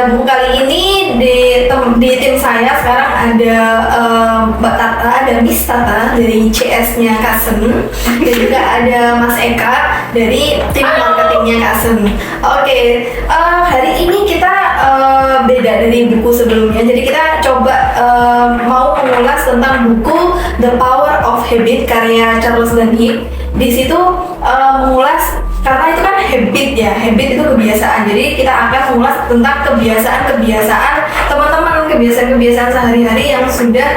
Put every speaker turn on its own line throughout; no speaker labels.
pada buku kali ini di tim saya sekarang ada Mbak Tata, ada Miss Tata dari CS-nya Kasen, dan juga ada Mas Eka dari tim marketingnya Kasen. Oke, hari ini kita beda dari buku sebelumnya, jadi kita coba mau mengulas tentang buku The Power of Habit karya Charles Duhigg. Di situ mengulas, karena itu kan habit ya, habit itu kebiasaan. Jadi kita akan mengulas tentang kebiasaan teman-teman, kebiasaan sehari-hari yang sudah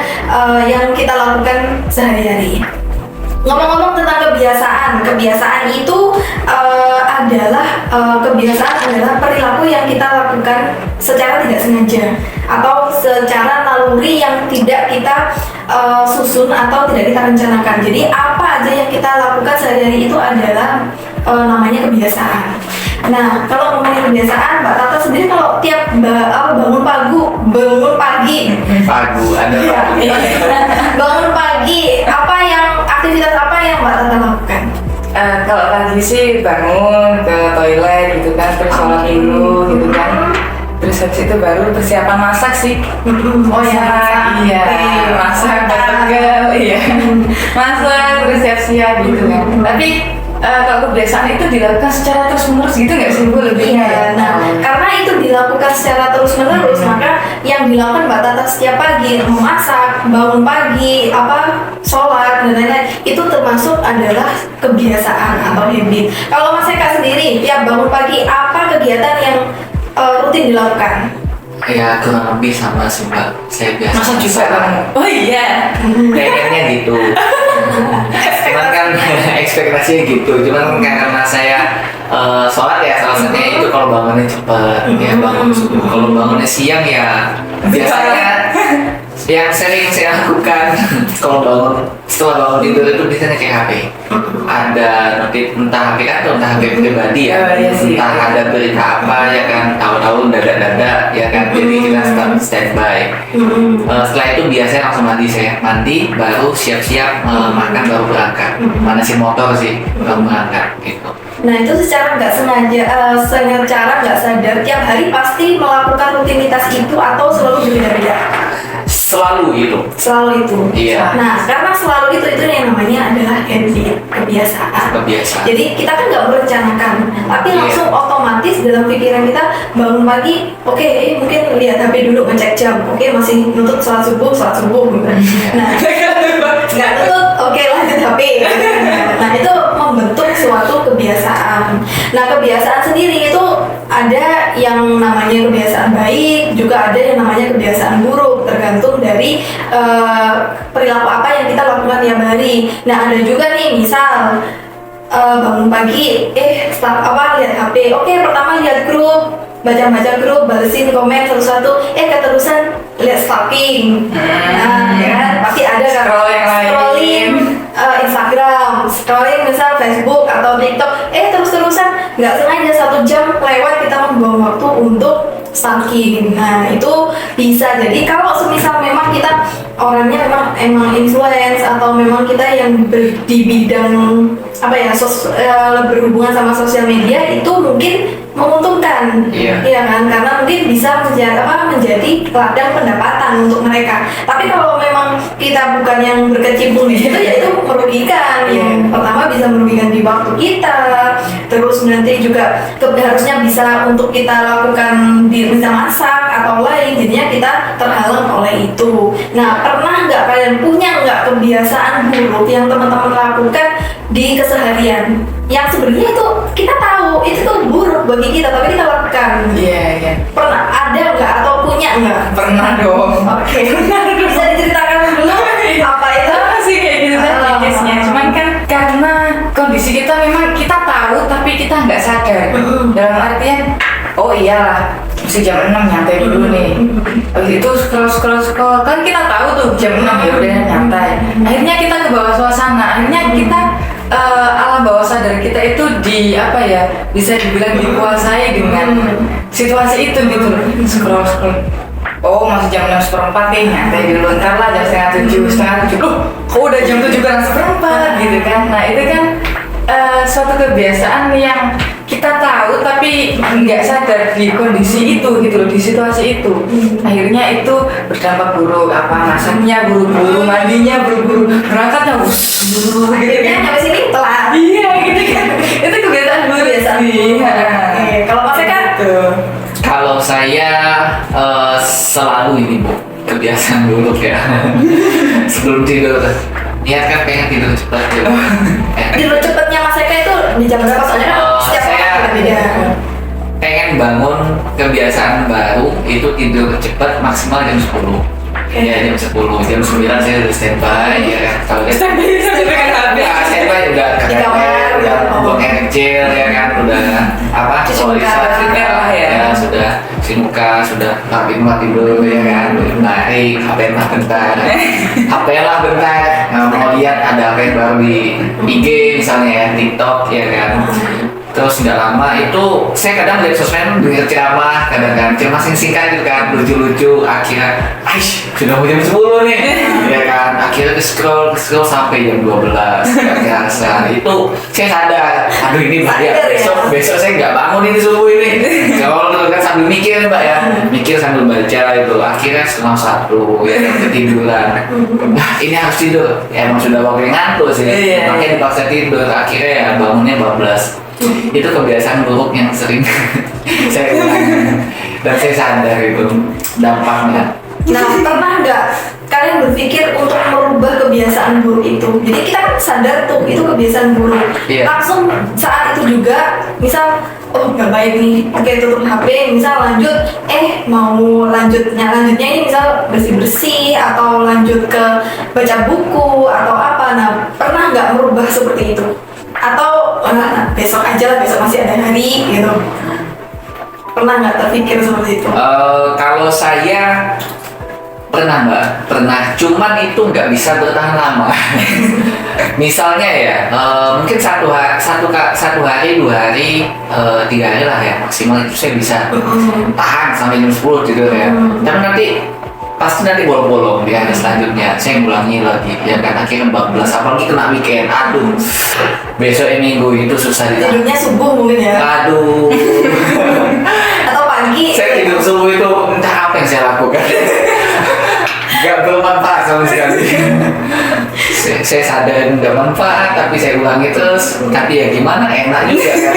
yang kita lakukan sehari-hari. Ngomong-ngomong tentang kebiasaan itu kebiasaan adalah perilaku yang kita lakukan secara tidak sengaja atau secara naluri yang tidak kita susun atau tidak kita rencanakan. Jadi apa aja yang kita lakukan sehari-hari itu adalah namanya kebiasaan. Nah, kalau ngomongin kebiasaan, Mbak Tata sendiri kalau tiap bangun pagi, bangun pagi, aktivitas apa yang Mbak Tata lakukan?
Kalau pagi sih bangun ke toilet gitu kan, terus sholat dulu gitu kan, terus habis itu baru persiapan masak sih. Masak pegel, masak terus siap-siap gitu kan. Tapi kalau kebiasaan itu dilakukan secara terus-menerus gitu nggak sih Bu lebihnya?
Nah, karena itu dilakukan secara terus-menerus, maka yang dilakukan Mbak Tata setiap pagi, memasak, bangun pagi, sholat dan lain-lain, itu termasuk adalah kebiasaan atau habit. Kalau Mas Eka sendiri, tiap bangun pagi apa kegiatan yang rutin dilakukan?
Ya kurang lebih sama sih Mbak, saya biasa
Masa juga kamu? Oh iya,
kayaknya gitu. Cuman kan ekspektasinya gitu, cuman karena saya sholat ya salah satunya itu kalau bangunnya cepat, ya bangun subuh. Kalau bangunnya siang ya biasanya yang sering saya lakukan setelah bangun tidur itu biasanya kayak HP. Ada notif, entah HP kan atau entah HP pribadi ya, entah ada berita apa ya kan, tahu-tahu dadak ya kan, jadi kita standby. Setelah itu biasanya langsung mandi baru siap-siap makan baru berangkat, manasin motor sih baru berangkat gitu.
Nah itu secara nggak sengaja, secara nggak sadar tiap hari pasti melakukan rutinitas itu atau selalu berbeda-beda?
Selalu itu.
Iya. Nah, karena selalu itu yang namanya adalah habit, kebiasaan. Jadi kita kan nggak merencanakan, tapi langsung otomatis dalam pikiran kita bangun pagi, mungkin lihat HP dulu, ngecek jam, masih nutut sholat subuh gitu. Nah, nggak nutut, lanjut HP. Nah itu membentuk suatu kebiasaan. Nah kebiasaan sendiri itu ada yang namanya kebiasaan baik, juga ada yang namanya kebiasaan buruk, tergantung dari perilaku apa yang kita lakukan tiap hari. Nah ada juga nih misal bangun pagi, lihat HP, pertama lihat grup, baca grup, balesin komen satu-satu, keterusan lihat stalking. Nah ya kan pasti ada kan scrolling Instagram, scrolling misal Facebook atau TikTok, terus-terusan nggak sengaja 1 jam lewat kita membuang waktu untuk stalking. Nah itu bisa jadi kalau semisal memang kita orangnya emang influence atau memang kita yang di bidang berhubungan sama sosial media, itu mungkin menguntungkan, iya kan, karena mungkin bisa menjadi ladang pendapatan untuk mereka. Tapi kalau memang kita bukan yang berkecimpung di situ, ya itu merugikan. Yang pertama bisa merugikan di waktu kita, terus nanti juga harusnya bisa untuk kita lakukan bisa masak atau lain, jadinya kita terhalang oleh itu. Nah pernah nggak kalian punya kebiasaan buruk yang teman-teman lakukan di keseharian yang sebenarnya itu kita tahu itu tuh buruk bagi kita tapi kita lakukan? Pernah ada nggak atau punya nggak?
Pernah dong.
Bisa diceritakan dulu apa itu?
Sih kayak gitu tadi case-nya. Cuman kan karena kondisi kita memang kita tahu tapi kita nggak sadar. Dalam artian mesti jam 6 nyantai dulu nih. Habis itu scroll kan kita tahu tuh jam 6 ya udah nyantai. Akhirnya kita ke bawah suasana. Akhirnya kita alam bawah sadar kita itu bisa dibilang dikuasai dengan situasi itu gitu. Scroll. Masih jam 6:04 nih, nyantai dulu, ntar lah jam setengah 7. Udah jam 7 kurang 1/4 gitu kan. Nah itu kan suatu kebiasaan yang kita kita tahu tapi nggak sadar di kondisi itu gitu loh, di situasi itu. Akhirnya itu berdampak buruk, apa masaknya buru-buru, mandinya buru-buru, berangkatnya gitu
Akhirnya
kan.
sampai sini telat.
Iya gitu kan. Itu kebiasaan buruk sih.
Oke, kalau Mas Eka?
Kalau saya selalu ini Bu, kebiasaan buruk ya. Sebelum tidur niat kan pengen tidur cepat gitu.
Tidur cepetnya Mas Eka itu di jam berapa? Soalnya kan setiap
saya
orang beda.
pengen bangun kebiasaan baru itu tidur cepat maksimal jam 10. Ya jam 10, jam 9 saya udah standby ya kan. Kalau
Standby pegang HP.
ya standby udah
Di kamar,
udah buang air kecil ya kan, udah apa
Cuci muka,
lah ya.
ya sudah cuci muka, sudah rapin tidur ya kan, naik HP lah bentar, HP lah bentar, mau lihat ada apa yang baru di IG misalnya ya, TikTok ya kan. Terus nggak lama itu saya kadang lihat sosmed denger ceramah, kadang-kadang ceramah singkat gitu kan, lucu-lucu, akhirnya aish sudah mau jam 10 nih ya kan, akhirnya ke scroll sampai jam 12 nggak kerasa. Itu saya sadar, aduh ini bahaya, besok saya nggak bangun ini subuh ini. Kalau kan sambil mikir Mbak ya, mikir sambil baca itu, akhirnya setengah 1 ya kan, ketiduran. Nah ini harus tidur, ya emang sudah waktunya ngantuk sih, makanya dipaksa tidur, akhirnya ya bangunnya 14. Itu kebiasaan buruk yang sering saya ulangi dan saya sadar itu dampaknya.
Nah, pernah nggak kalian berpikir untuk merubah kebiasaan buruk itu? Jadi kita kan sadar tuh itu kebiasaan buruk.
Iya.
Langsung saat itu juga, misal oh nggak baik nih, oke tutup HP, misal lanjut, mau lanjutnya ini misal bersih atau lanjut ke baca buku atau apa. Nah, pernah nggak merubah seperti itu? Atau besok aja lah, besok masih ada hari gitu. Pernah nggak terpikir seperti itu?
Kalau saya pernah Mbak, pernah. Cuman itu nggak bisa bertahan lama. Misalnya ya, mungkin satu hari, 2 hari, 3 hari lah ya maksimal itu saya bisa tahan sampai jam 10 tidur ya. Tapi nanti pasti nanti bolong-bolong di hari selanjutnya saya ngulangi lagi ya kan, akhirnya 14 apalagi kena weekend, aduh besok minggu itu susah ditahan.
Tidurnya subuh mungkin ya?
Aduh
Atau pagi?
saya tidur subuh itu entah apa yang saya lakukan. Gak bermanfaat sama sekali. Saya sadar nggak manfaat tapi saya ulangi terus, tapi ya gimana, enak juga kan.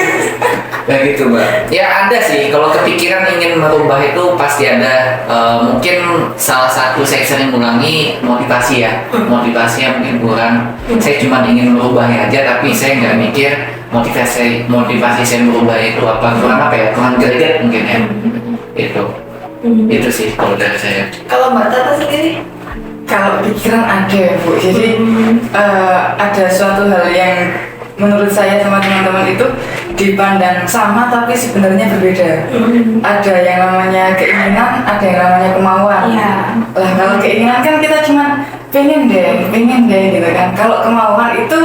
Ya gitu Mbak. Ya ada sih, kalau kepikiran ingin merubah itu pasti ada. Mungkin salah satu saya sering ulangi motivasi ya, motivasinya mungkin kurang. Saya cuma ingin merubahnya aja, tapi saya nggak mikir motivasi saya merubah itu apa, kurang apa ya, kurang greget mungkin ya. Itu sih kalau dari saya.
Kalau Mbak Tata sendiri?
Kalau pikiran ada Bu, jadi ada suatu hal yang menurut saya sama teman-teman itu dipandang sama tapi sebenarnya berbeda. Ada yang namanya keinginan, ada yang namanya kemauan. Lah kalau keinginan kan kita cuma pengen deh gitu kan. Kalau kemauan itu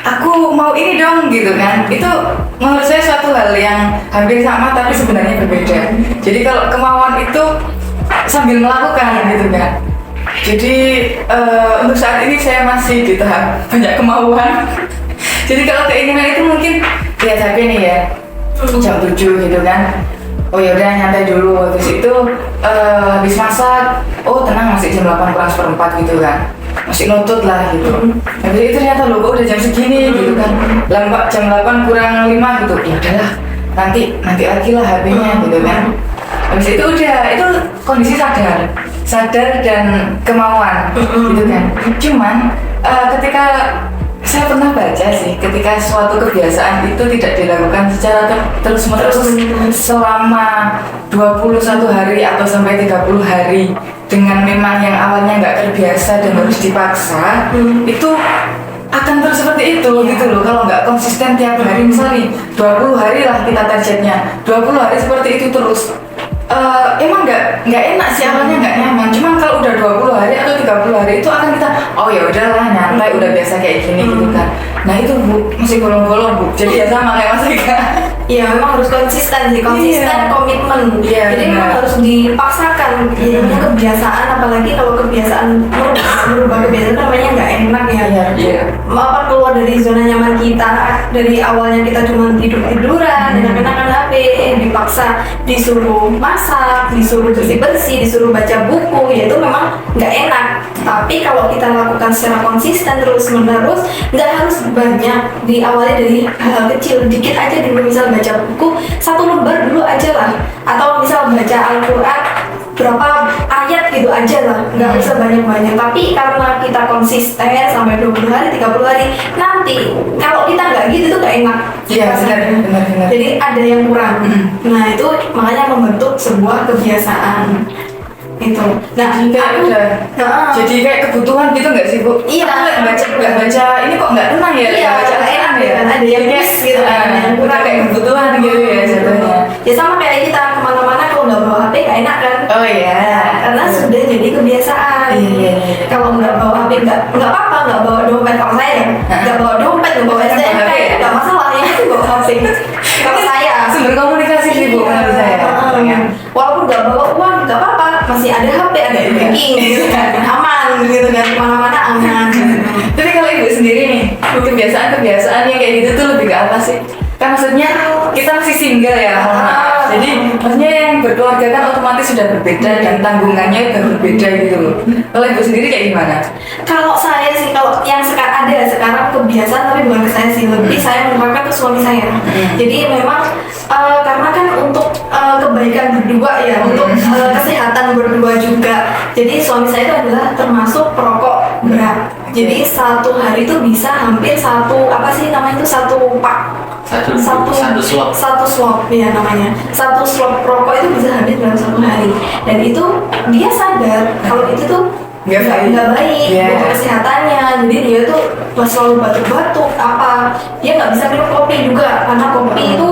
aku mau ini dong gitu kan. Itu menurut saya suatu hal yang hampir sama tapi sebenarnya berbeda. Jadi kalau kemauan itu sambil melakukan gitu kan. Jadi untuk saat ini saya masih di tahap banyak kemauan. Jadi kalau keinginan itu mungkin lihat HP nih ya, jam 7 gitu kan. Oh ya udah nyantai dulu, habis itu habis masak, oh tenang masih jam 8 kurang seperempat gitu kan. Masih nutut lah gitu. Habis itu ternyata loh kok udah jam segini gitu kan. Lambat jam 8 kurang 5 gitu. Ya udahlah, nanti lagi lah HP-nya gitu kan. Habis itu udah, itu kondisi sadar dan kemauan gitu kan. Cuman ketika saya pernah baca sih, ketika suatu kebiasaan itu tidak dilakukan secara terus-menerus selama 21 hari atau sampai 30 hari dengan memang yang awalnya nggak terbiasa dan harus dipaksa, itu akan terus seperti itu gitu loh. Kalau nggak konsisten tiap hari, misalnya 20 hari lah kita targetnya, 20 hari seperti itu terus. Emang nggak enak sih, awalnya nggak nyaman. Cuman kalau udah 20 hari atau 30 hari itu akan kita, oh ya udahlah nyantai, udah biasa kayak gini gitu kan. Nah itu Bu, masih bolong-bolong Bu. Jadi ya sama kayak Mas Eka.
Ya memang harus konsisten sih, komitmen. Jadi memang harus dipaksakan. Ya, namanya kebiasaan, apalagi kalau kebiasaan merubah kebiasaan namanya nggak enak ya. Apa keluar dari zona nyaman kita, dari awalnya kita cuma tiduran, enak-enakan HP, dipaksa disuruh masak, disuruh bersih-bersih, disuruh baca buku, ya itu memang nggak enak. Tapi kalau kita lakukan secara konsisten terus-menerus, nggak harus banyak, diawali dari hal kecil, dikit aja dulu, misal baca buku 1 lembar dulu aja lah, atau misal baca Al-Quran berapa ayat gitu aja lah, nggak usah banyak-banyak. Tapi karena kita konsisten sampai 20 hari, 30 hari, nanti kalau kita nggak gitu tuh nggak enak.
Iya, benar.
Jadi ada yang kurang. Nah itu makanya membentuk sebuah kebiasaan itu. Nah
jadi kayak kebutuhan gitu nggak sih Bu?
Iya.
Nggak baca ini kok nggak tenang ya?
Iya,
baca
enak ya. Ada yang miss gitu kan, yang kurang
kayak kebutuhan gitu ya jatuhnya.
Ya sama kayak kita kemana-mana kalau nggak bawa HP nggak enak kan?
Oh iya.
Karena sudah jadi kebiasaan.
Iya.
Kalau nggak bawa HP nggak apa-apa, nggak bawa dompet. Kalau saya ya nggak bawa dompet, nggak bawa STNK nggak masalah, yang itu bawa HP. Kalau saya
sumber komunikasi sih Bu menurut saya.
Walaupun nggak bawa uang nggak apa-apa, masih ada HP, ada banking gitu kan, aman gitu kan, kemana-mana aman.
Tapi kalau Ibu sendiri nih, kebiasaan-kebiasaan yang kayak gitu tuh lebih ke apa sih? Kan maksudnya kita masih single ya, jadi maksudnya yang berkeluarga kan otomatis sudah berbeda dan tanggungannya udah berbeda gitu loh. Kalau Ibu sendiri kayak gimana?
Kalau saya sih, kalau yang sekarang kebiasaan, tapi bukan ke saya sih, lebih saya menerapkan ke suami saya. Jadi memang karena kan untuk kebaikan berdua ya, untuk kesehatan berdua juga. Jadi suami saya itu adalah termasuk perokok berat. Jadi satu hari itu bisa hampir satu pak. Satu slop ya namanya. Satu slop rokok itu bisa habis dalam 1 hari. Dan itu dia sadar kalau itu tuh nggak baik untuk kesehatannya. Jadi dia tuh selalu batuk-batuk apa. Dia nggak bisa minum kopi juga karena kopi itu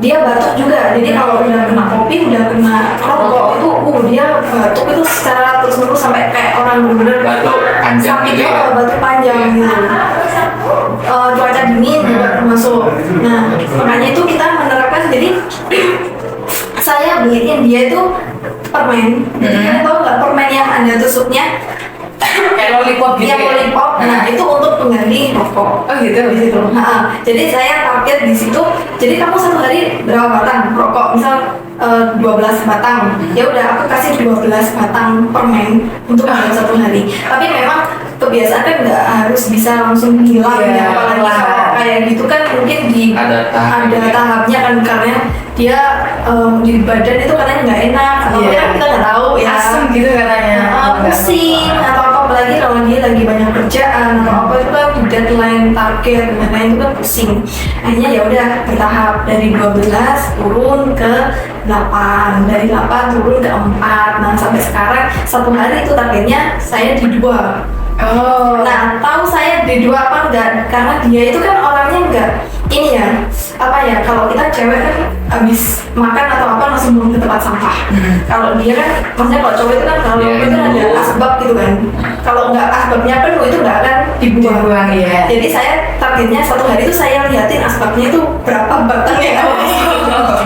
dia batuk juga. Jadi kalau udah kena kopi, udah kena rokok itu dia batuk itu secara terus-menerus sampai kayak orang bener-bener sakit gitu, batuk panjang gitu. Cuaca dingin juga termasuk. Nah makanya itu kita menerapkan. Jadi saya beliin dia itu permen. Jadi kalian tahu nggak permen yang ada tusuknya?
Kayak lollipop gitu ya?
Lollipop. Nah itu untuk pengganti rokok.
Oh gitu.
Jadi saya target di situ. Jadi kamu 1 hari berapa batang rokok? Misal 12 batang. Ya udah aku kasih 12 batang permen untuk dalam 1 hari. Tapi memang kebiasaan kan nggak harus bisa langsung hilang ya. Apalagi kalau kayak gitu kan mungkin ada tahapnya kan, karena dia di badan itu katanya nggak enak. Atau kan kita nggak tahu ya.
Asam gitu katanya.
Pusing atau apa, apalagi kalau dia lagi banyak kerjaan atau apa, itu kan deadline, target, dan itu kan pusing. Akhirnya ya udah bertahap dari 12 turun ke 8, dari 8 turun ke 4. Nah sampai sekarang 1 hari itu targetnya saya di 2. Nah tahu saya di 2 apa enggak? Karena dia itu kan orangnya enggak ini ya, apa ya, kalau kita cewek kan habis makan atau apa langsung buang ke tempat sampah. Kalau dia kan, maksudnya kalau cowok itu kan kalau itu kan ada asbab gitu kan. Kalau nggak asbabnya penuh itu nggak akan dibuang. Jadi saya targetnya 1 hari itu saya liatin asbabnya itu berapa batang yang habis.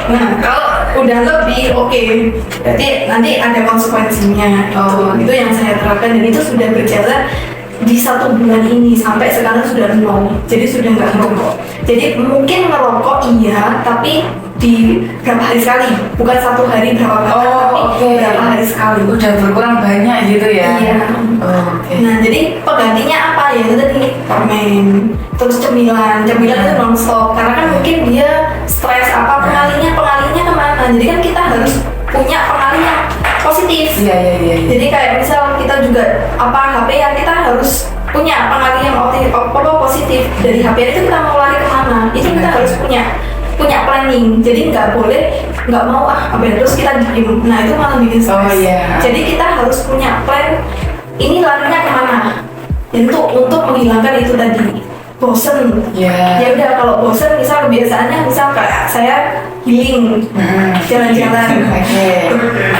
Nah kalau udah lebih oke, berarti nanti ada konsekuensinya. Itu yang saya terapkan, dan itu sudah berjalan di 1 bulan ini sampai sekarang sudah 0. Jadi sudah nggak ngerokok. Jadi mungkin ngerokok iya, tapi di berapa hari sekali, bukan 1 hari berapa batang, tapi berapa hari sekali.
Udah berkurang banyak gitu ya.
Iya. Nah jadi penggantinya apa ya, itu tadi permen, terus cemilan itu non-stop, karena kan mungkin dia stres apa, pengalinya kemana. Jadi kan kita harus punya pengalih yang positif.
Iya.
Jadi kayak misal kita juga HP yang kita harus punya pengalih yang positif. Dari HP itu kita mau lari kemana, itu kita harus punya planning. Jadi nggak mau HP terus kita diem. Nah itu malah bikin stres. Jadi kita harus punya plan, ini larinya kemana, untuk menghilangkan itu tadi. bosen. Ya udah, kalau bosen misal kebiasaannya misal kayak saya healing, jalan-jalan.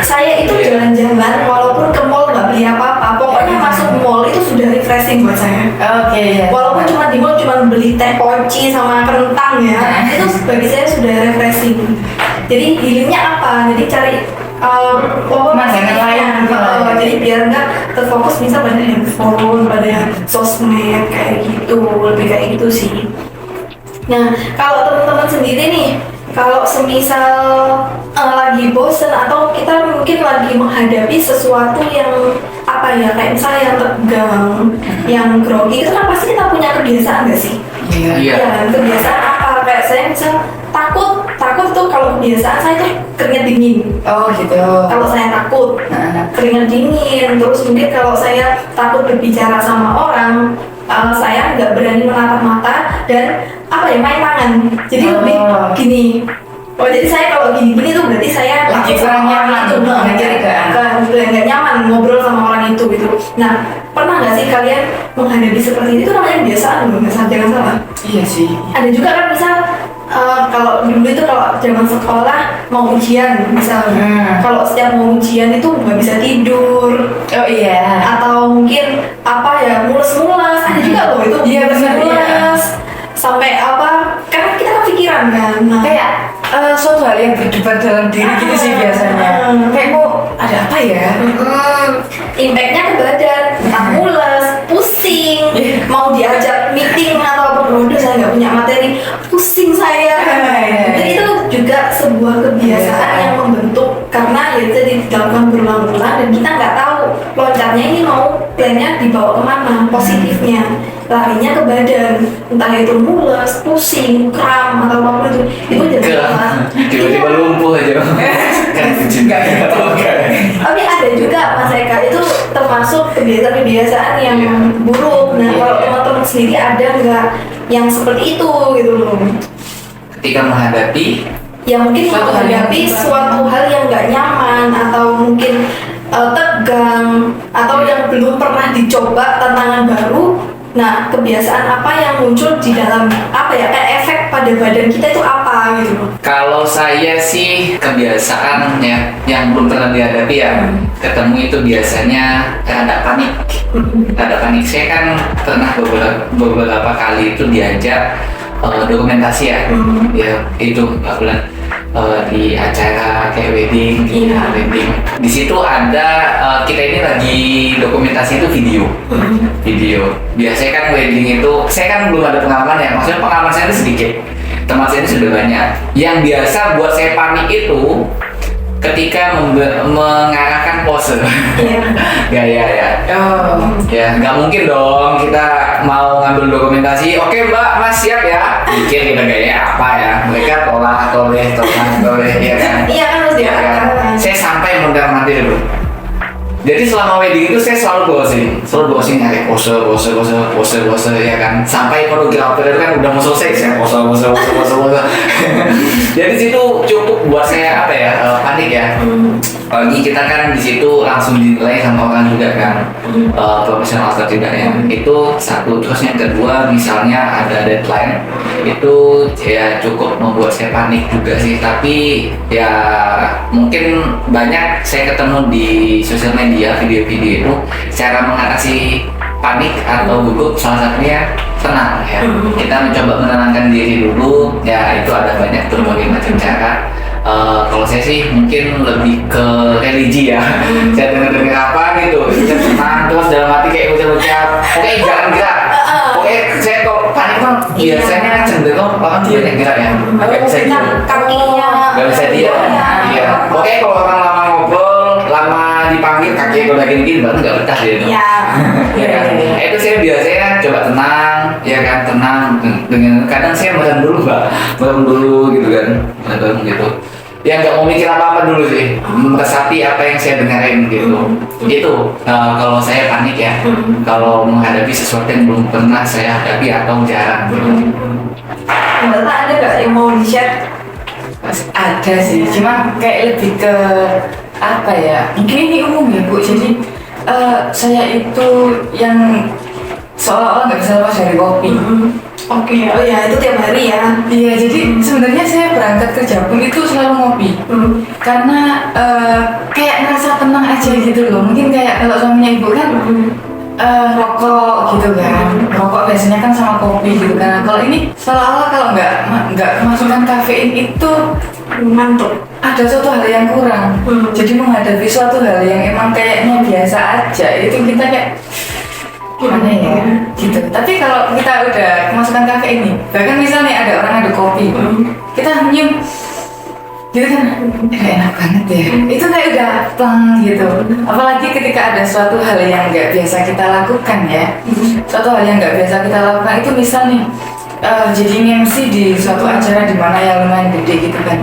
Saya itu jalan-jalan walaupun ke mall nggak beli apa-apa, pokoknya masuk mall itu sudah refreshing buat saya. Walaupun cuma di mall cuma beli teh poci sama kentang ya, itu bagi saya sudah refreshing. Jadi healingnya apa? Jadi cari
makanan lain.
Jadi biar nggak terfokus misal pada handphone, pada sosmed kayak gitu, lebih kayak gitu sih. Nah, kalau teman-teman sendiri nih, kalau semisal lagi bosen atau kita mungkin lagi menghadapi sesuatu yang apa ya, kayak misalnya yang tegang, yang grogi, itu kan pasti kita punya kebiasaan nggak sih? Iya. Kebiasaan apa? Kayak saya misal takut tuh, kalau kebiasaan saya tuh keringat dingin. Kalau saya takut keringat dingin, terus mungkin kalau saya takut berbicara sama orang, saya nggak berani menatap mata dan apa ya, main tangan. Jadi lebih gini. Jadi saya kalau gini-gini tuh berarti saya
lagi kurang nyaman
itu, jadi nggak nyaman ngobrol sama orang itu gitu. Nah, pernah nggak sih kalian menghadapi seperti itu? Namanya kebiasaan loh, jangan salah.
Iya sih.
Ada juga kan misal kalau dulu itu kalau zaman sekolah mau ujian misalnya, kalau setiap mau ujian itu nggak bisa tidur. Atau mungkin apa ya, mules-mules. Ada juga loh itu.
Iya benar.
Mules sampai apa? Karena kita kan pikiran kan.
Kayak suatu hal yang berdebat dalam diri gitu sih biasanya. Kayak mau ada apa ya?
Impactnya ke badan, entah mules, pusing, mau diajak meeting atau apa, udah saya nggak punya materi, pusing saya. Jadi itu juga sebuah kebiasaan yang membentuk karena ya itu dilakukan berulang-ulang dan kita nggak tahu loncatnya ini mau plannya dibawa kemana, positifnya larinya ke badan, entah itu mules, pusing, kram atau apapun itu jadi
tiba-tiba lumpuh aja.
Tapi ada juga Mas Eka, itu termasuk kebiasaan-kebiasaan yang buruk. Nah, kalau teman-teman sendiri ada nggak yang seperti itu gitu loh?
Ketika menghadapi
Ya mungkin menghadapi suatu hal yang nggak nyaman atau mungkin tegang atau yang belum pernah dicoba tantangan baru. Nah, kebiasaan apa yang muncul di dalam apa ya, kayak efek pada badan kita itu apa gitu?
Kalau saya sih kebiasaan ya yang belum pernah dihadapi ya, ketemu itu biasanya rada panik. Rada panik. Saya kan pernah beberapa kali itu diajak dokumentasi ya, ya itu bulan di acara kayak wedding, wedding. Di situ ada kita ini lagi dokumentasi itu video. Biasanya kan wedding itu, saya kan belum ada pengalaman ya, maksudnya pengalaman saya itu sedikit. Teman saya ini sudah banyak. Yang biasa buat saya panik itu ketika mengarahkan pose gaya ya. Ya nggak mungkin dong kita mau ngambil dokumentasi, oke Mbak, Mas siap ya, pikir kita gaya apa ya, mereka toleh ya kan.
Iya kan, harus diarahkan.
Saya sampai mondar-mandir dulu. Jadi selama wedding itu saya selalu browsing nyari pose ya kan. Sampai fotografer itu kan udah mau selesai, saya pose. Jadi situ cukup buat saya apa ya, panik ya. Apalagi kita kan di situ langsung dinilai sama orang juga kan, profesional atau tidaknya. Itu satu. Terus yang kedua, misalnya ada deadline, itu ya cukup membuat saya panik juga sih. Tapi ya mungkin banyak saya ketemu di sosial media video-video itu cara mengatasi panik atau gugup, salah satunya tenang ya. Kita mencoba menenangkan diri dulu ya, itu ada banyak berbagai macam cara. Kalau saya sih mungkin lebih ke religi ya. Saya dengar apa gitu, saya tenang terus dalam hati kayak ucap-ucap, oke jangan gerak. Oke, saya kok panik kan biasanya cenderung orang banyak gerak ya, nggak bisa diam,
kakinya
nggak bisa diam. Iya. Oke, kalau orang lama ngobrol, lama dipanggil kakinya kalau gini baru nggak betah dia. Itu saya biasanya coba tenang, ya kan, tenang dengan kadang saya merem dulu gitu kan, merem gitu. Ya nggak mau mikir apa-apa dulu sih, meresapi apa yang saya dengarin gitu. Itu kalau saya panik ya, kalau menghadapi sesuatu yang belum pernah saya hadapi atau jarang gitu.
Mbak, ada nggak yang mau di-share?
Ada sih, cuma kayak lebih ke apa ya, mungkin ini umum ya Bu. Jadi saya itu yang seolah-olah nggak bisa lepas dari kopi.
Oke, oh ya itu tiap hari ya.
Iya, jadi sebenarnya saya berangkat kerja pun itu selalu ngopi. Karena kayak ngerasa tenang aja gitu loh. Mungkin kayak kalau suaminya ibu kan rokok gitu kan. Rokok biasanya kan sama kopi gitu kan. Kalau ini seolah-olah kalau nggak kemasukan kafein itu
Ngantuk.
ada suatu hal yang kurang. Jadi menghadapi suatu hal yang emang kayaknya biasa aja itu kita kayak gimana ya gitu. Tapi kalau kita udah kemasukan kafe ini, bahkan misalnya ada orang ada kopi, kita nyium gitu kan, enak banget ya. Itu kayak udah plong gitu. Apalagi ketika ada suatu hal yang nggak biasa kita lakukan ya, suatu hal yang nggak biasa kita lakukan itu misal nih jadi MC di suatu acara di mana yang lumayan gede gitu kan.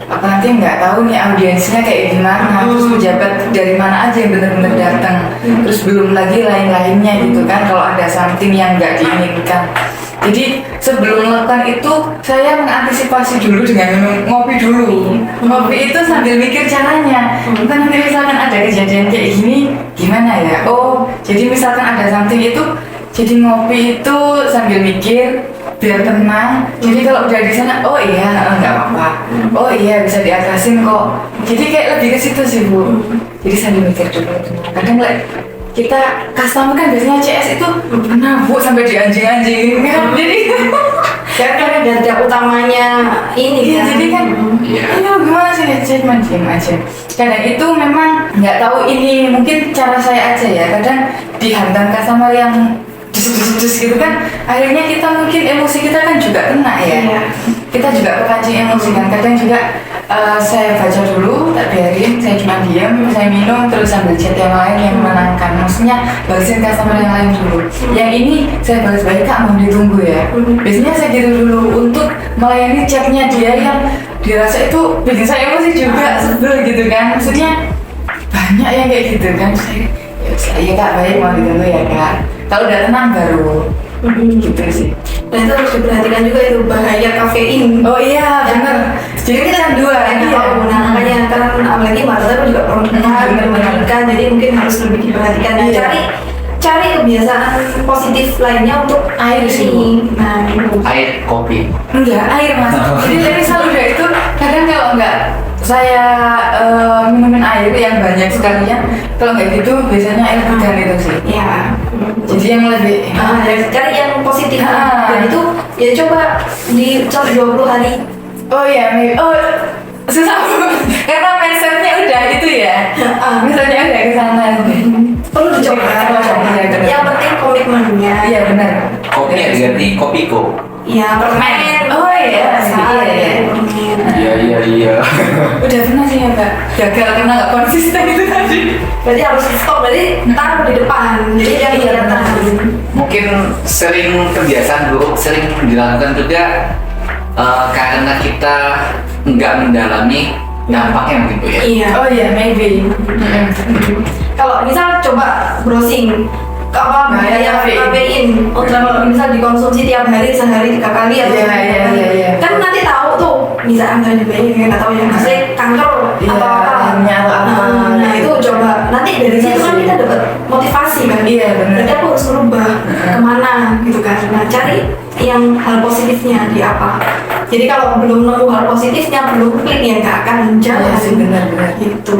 Apa nanti nggak tahu nih audiensnya kayak gimana, terus pejabat dari mana aja yang benar-benar datang, terus belum lagi lain-lainnya gitu kan kalau ada something yang nggak diinginkan. Jadi sebelum melakukan itu saya mengantisipasi dulu dengan minum ngopi dulu. Ngopi itu sambil mikir caranya. Bukan nanti misalkan ada kejadian kayak gini gimana ya? Oh jadi misalkan ada something itu, jadi ngopi itu sambil mikir biar tenang. Jadi kalau udah di sana, oh iya nggak apa-apa, oh iya bisa diatasin kok. Jadi kayak lebih ke situ sih Bu. Jadi sambil mikir dulu. Kadang kita customer kan biasanya CS itu nabuk sampai dianjing-anjingin kan. Jadi
Karena garda utamanya ini
iya,
kan.
jadi kan ini gimana sih cuma diem aja. Kadang itu memang nggak tahu ini mungkin cara saya aja ya. Kadang dihantam customer yang dus gitu kan, akhirnya kita mungkin emosi kita kan juga kena ya. Kita juga kepancing emosi kan. Kadang juga saya baca dulu, tak biarin, saya cuma diam, saya minum terus sambil chat yang lain yang menenangkan. Maksudnya balesin customer yang lain dulu. Yang ini saya balas balik, Kak mau ditunggu ya. Biasanya saya gitu dulu untuk melayani chatnya dia yang dirasa itu bikin saya emosi juga, sebel gitu kan. Maksudnya banyak yang kayak gitu kan. Saya ya Kak baik mau ditunggu ya Kak. Kalau udah tenang baru gitu sih.
Dan itu harus diperhatikan juga itu bahaya kafein.
Oh iya benar. Jadi kita dua
Iya. Nah makanya kan apalagi Mbak Tata juga perempuan menikah, jadi mungkin harus lebih diperhatikan dan cari kebiasaan positif lainnya untuk
air sih.
Nah
Air, kopi.
Enggak, air Mas. Jadi dari selalu udah itu kadang kalau enggak saya minumin air yang banyak sekalian, kalau nggak gitu biasanya air hujan itu sih.
ya.
Jadi yang lebih
Cari yang positif dan itu ya coba di 20 hari.
oh iya, susah karena mindsetnya udah itu ya. Misalnya udah ke sana
Perlu dicoba. Yang penting komitmennya.
Iya benar.
Kopi ya diganti kopiko.
Ya permen.
Oh iya,
Iya.
Udah pernah sih ya Mbak. Gagal karena nggak konsisten itu tadi.
Berarti harus stop, berarti taruh di depan. Jadi yang kelihatan.
Mungkin sering kebiasaan buruk sering dilakukan juga karena kita nggak mendalami dampaknya mungkin Bu ya.
Iya.
Oh iya, maybe.
Kalau misal coba browsing apa bahaya kafein, kalau misal dikonsumsi tiap hari sehari 3 kali atau
Iya.
kan nanti tahu tuh bisa antara bayi nggak tahu ya maksudnya kanker atau apa. Nah itu coba nanti dari situ kan kita dapat motivasi kan.
Iya benar.
Berarti aku harus merubah kemana gitu kan. Nah cari yang hal positifnya di apa. Jadi kalau belum nemu hal positifnya, belum klik ya nggak akan jalan.
Iya sih benar.
Gitu.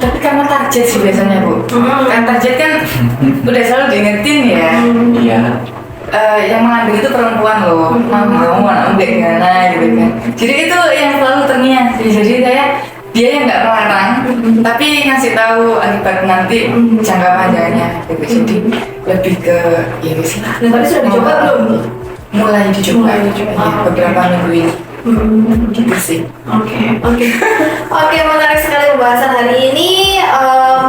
Tapi karena target sih biasanya Bu. Kan target kan udah selalu diingetin ya.
Iya.
Yang mengambil itu perempuan loh, mau anak muda gimana gitu kan. Jadi itu yang selalu terngiang sih. Jadi dia yang nggak melarang, tapi ngasih tahu akibat nanti jangka panjangnya gitu. Jadi lebih ke ya wis lah.
Nah tapi sudah dicoba belum?
Mulai dicoba ya, beberapa minggu ini. Gitu sih.
Oke, menarik sekali pembahasan hari ini.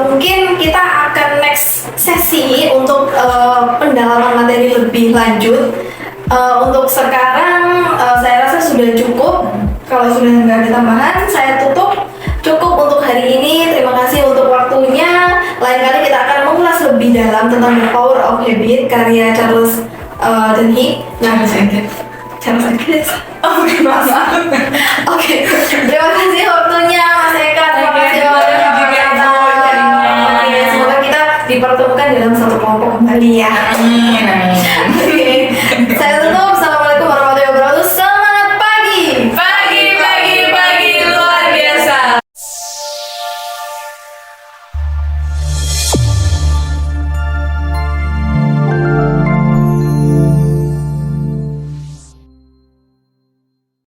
Mungkin kita akan next sesi untuk pendalaman materi lebih lanjut. Untuk sekarang saya rasa sudah cukup. Kalau sudah nggak ada tambahan, saya tutup. Cukup untuk hari ini. Terima kasih untuk waktunya. Lain kali kita akan mengulas lebih dalam tentang The Power of Habit karya Charles Duhigg. Charles Duhigg. Oke, terima kasih waktunya Mas Eka, terima kasih semoga kita dipertemukan dalam satu kelompok kembali ya.
Amin.
Oke, saya